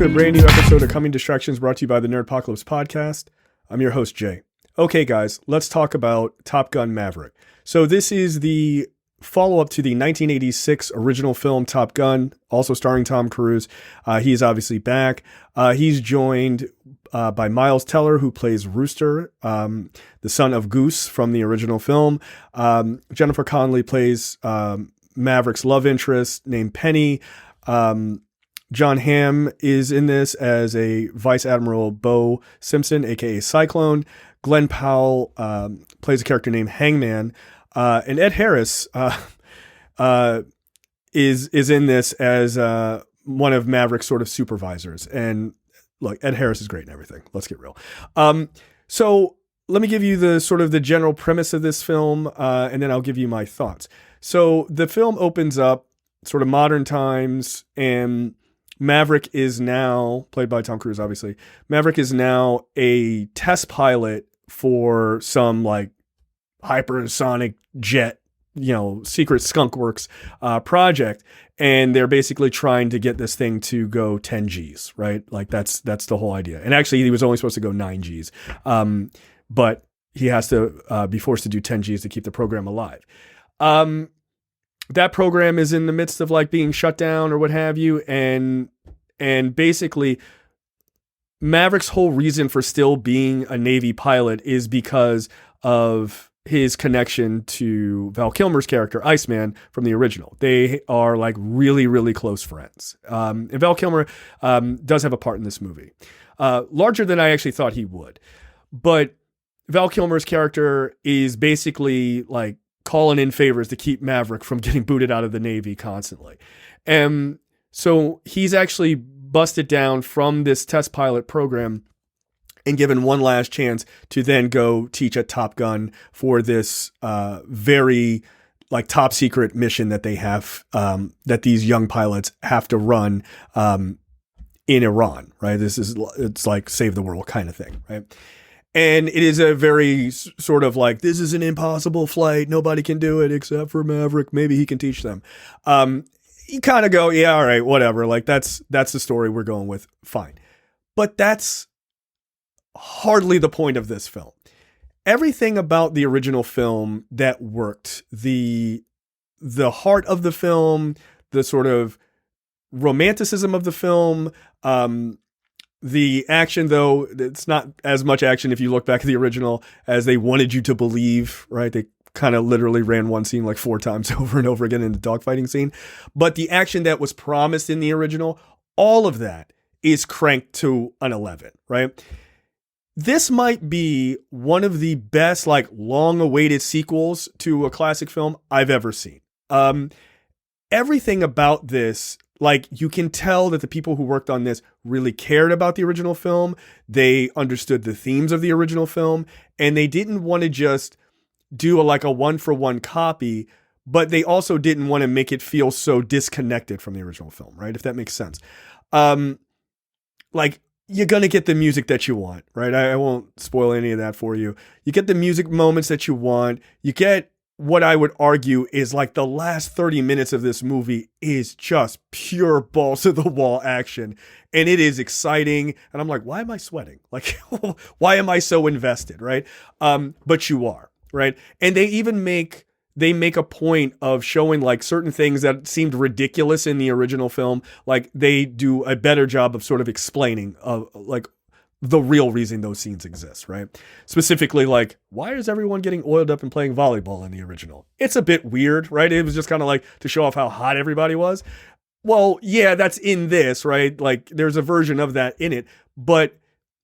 to a brand new episode of Coming Distractions brought to you by the Nerdpocalypse Podcast. I'm your host, Jay. Okay, guys, let's talk about Top Gun Maverick. So this is the follow-up to the 1986 original film Top Gun, also starring Tom Cruise. He is obviously back. He's joined by Miles Teller, who plays Rooster, the son of Goose from the original film. Jennifer Connelly plays Maverick's love interest named Penny. John Hamm is in this as a Vice Admiral Bo Simpson, aka Cyclone. Glenn Powell plays a character named Hangman. And Ed Harris is in this as one of Maverick's sort of supervisors. And look, Ed Harris is great and everything. Let's get real. So let me give you the sort of the general premise of this film, and then I'll give you my thoughts. So the film opens up sort of modern times, and Maverick is now, played by Tom Cruise, obviously. Maverick is now a test pilot for some like hypersonic jet, secret skunk works project. And they're basically trying to get this thing to go 10 Gs, right? Like that's the whole idea. And actually he was only supposed to go 9 Gs. But he has to be forced to do 10 Gs to keep the program alive. That program is in the midst of like being shut down or what have you. And basically Maverick's whole reason for still being a Navy pilot is because of his connection to Val Kilmer's character, Iceman, from the original. They are like really, really close friends. And Val Kilmer does have a part in this movie. Larger than I actually thought he would. But Val Kilmer's character is basically like calling in favors to keep Maverick from getting booted out of the Navy constantly. And so he's actually busted down from this test pilot program and given one last chance to then go teach at Top Gun for this very like top secret mission that they have, that these young pilots have to run in Iran, right? It's like save the world kind of thing, right? And it is a very sort of like, this is an impossible flight. Nobody can do it except for Maverick. Maybe he can teach them. You kind of go, yeah, all right, whatever. Like that's the story we're going with. Fine. But that's hardly the point of this film. Everything about the original film that worked, the heart of the film, the sort of romanticism of the film, the action, though, it's not as much action if you look back at the original as they wanted you to believe, right? They kind of literally ran one scene like 4 times over and over again in the dogfighting scene. But the action that was promised in the original, all of that is cranked to an 11, right? This might be one of the best, like, long-awaited sequels to a classic film I've ever seen. Everything about this, like, you can tell that the people who worked on this really cared about the original film. They understood the themes of the original film, and they didn't want to just do a one-for-one copy, but they also didn't want to make it feel so disconnected from the original film, right? If that makes sense. You're going to get the music that you want, right? I won't spoil any of that for you. You get the music moments that you want. You get what I would argue is like the last 30 minutes of this movie is just pure balls to the wall action. And it is exciting. And I'm like, why am I sweating? Like, why am I so invested? Right. But you are, right. And they even make a point of showing like certain things that seemed ridiculous in the original film. Like they do a better job of sort of explaining like the real reason those scenes exist, right? Specifically, like, why is everyone getting oiled up and playing volleyball in the original? It's a bit weird, right? It was just kind of like to show off how hot everybody was. Well, yeah, that's in this, right? Like, there's a version of that in it, but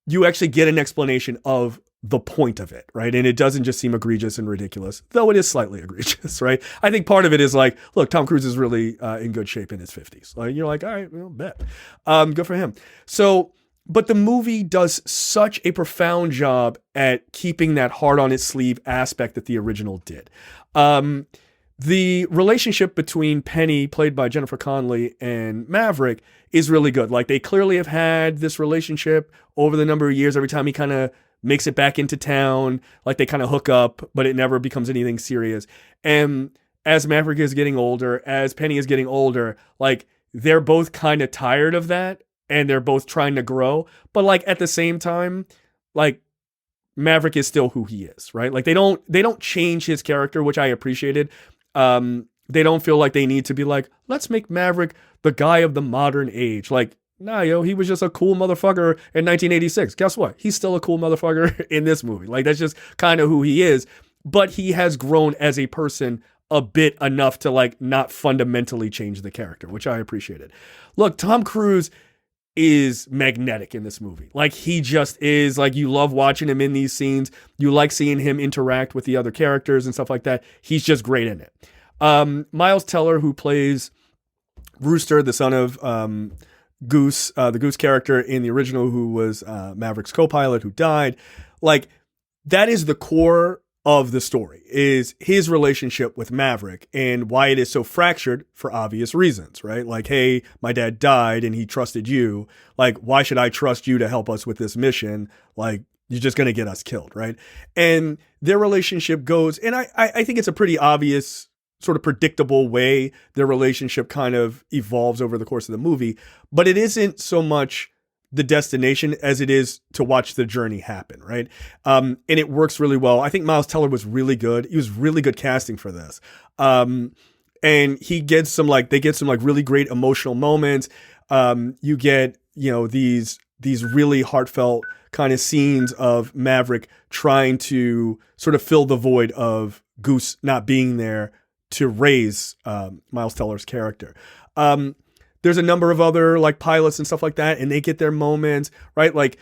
you actually get an explanation of the point of it, right? And it doesn't just seem egregious and ridiculous, though it is slightly egregious, right? I think part of it is like, look, Tom Cruise is really in good shape in his 50s. Like, you're like, all right, well, bet. Good for him. So, but the movie does such a profound job at keeping that heart on its sleeve aspect that the original did. The relationship between Penny, played by Jennifer Connelly, and Maverick is really good. Like, they clearly have had this relationship over the number of years. Every time he kind of makes it back into town, like they kind of hook up, but it never becomes anything serious. And as Maverick is getting older, as Penny is getting older, like they're both kind of tired of that. and they're both trying to grow. But like at the same time, like Maverick is still who he is, right? Like they don't change his character, which I appreciated. They don't feel like they need to be like, let's make Maverick the guy of the modern age. Like, nah, yo, he was just a cool motherfucker in 1986. Guess what? He's still a cool motherfucker in this movie. Like, that's just kind of who he is. But he has grown as a person a bit enough to like not fundamentally change the character, which I appreciated. Look, Tom Cruise is magnetic in this movie. Like he just is. Like you love watching him in these scenes. You like seeing him interact with the other characters and stuff like that. He's just great in it. Miles Teller, who plays Rooster, the son of Goose, the Goose character in the original, who was Maverick's co-pilot, who died. Like that is the core of the story, is his relationship with Maverick and why it is so fractured for obvious reasons, right? Like, hey, my dad died and he trusted you. Like, why should I trust you to help us with this mission? Like, you're just going to get us killed, right? And their relationship goes, and I think it's a pretty obvious, sort of predictable way their relationship kind of evolves over the course of the movie, but it isn't so much the destination as it is to watch the journey happen, right? And it works really well. I think Miles Teller was really good. He was really good casting for this. And they get some really great emotional moments. You get, these really heartfelt kind of scenes of Maverick trying to sort of fill the void of Goose not being there to raise Miles Teller's character. There's a number of other like pilots and stuff like that, and they get their moments, right? Like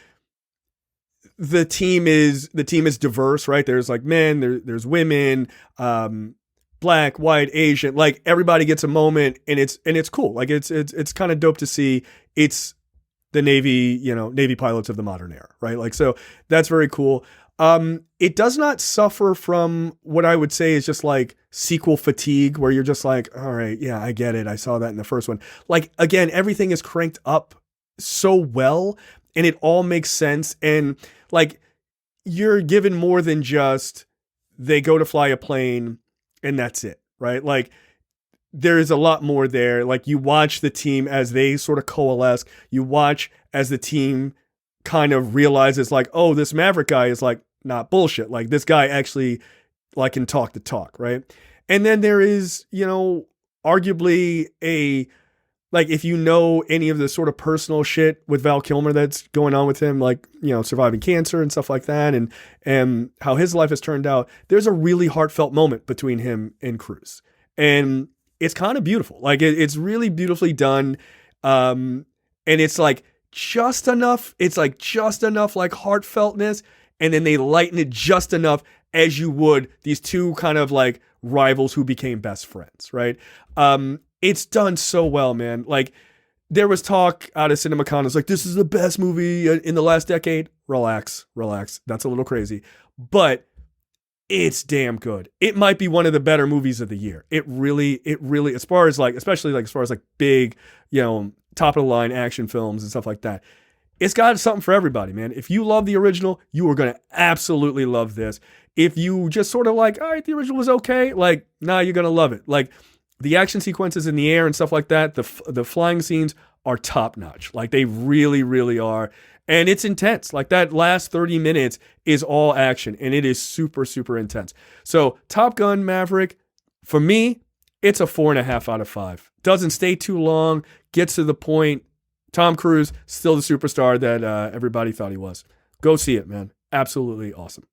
the team is diverse, right? There's like men, there's women, black, white, Asian, like everybody gets a moment, and it's cool. Like it's kind of dope to see. It's the Navy, Navy pilots of the modern era, right? Like, so that's very cool. It does not suffer from what I would say is just like sequel fatigue, where you're just like, all right, yeah, I get it. I saw that in the first one. Like, again, everything is cranked up so well and it all makes sense. And like, you're given more than just they go to fly a plane and that's it, right? Like, there is a lot more there. Like, you watch the team as they sort of coalesce. You watch as the team kind of realizes like, oh, this Maverick guy is like not bullshit. Like this guy actually like can talk the talk, right? And then there is, arguably like if you know any of the sort of personal shit with Val Kilmer that's going on with him, like, surviving cancer and stuff like that, and how his life has turned out, there's a really heartfelt moment between him and Cruise. And it's kind of beautiful. Like it's really beautifully done. And it's like, just enough. It's like just enough like heartfeltness, and then they lighten it just enough as you would these two kind of like rivals who became best friends, right? It's done so well, man. Like there was talk out of CinemaCon, it's like, this is the best movie in the last decade. Relax. That's a little crazy, but it's damn good. It might be one of the better movies of the year. It really, as far as like, especially like as far as like big, top of the line action films and stuff like that, it's got something for everybody, man. If you love the original, you are going to absolutely love this. If you just sort of like, all right, the original was okay, like, nah, you're going to love it. Like the action sequences in the air and stuff like that, the flying scenes are top notch. Like they really, really are. And it's intense. Like that last 30 minutes is all action, and it is super, super intense. So Top Gun Maverick, for me, it's a 4.5 out of 5. Doesn't stay too long, gets to the point. Tom Cruise, still the superstar that everybody thought he was. Go see it, man. Absolutely awesome.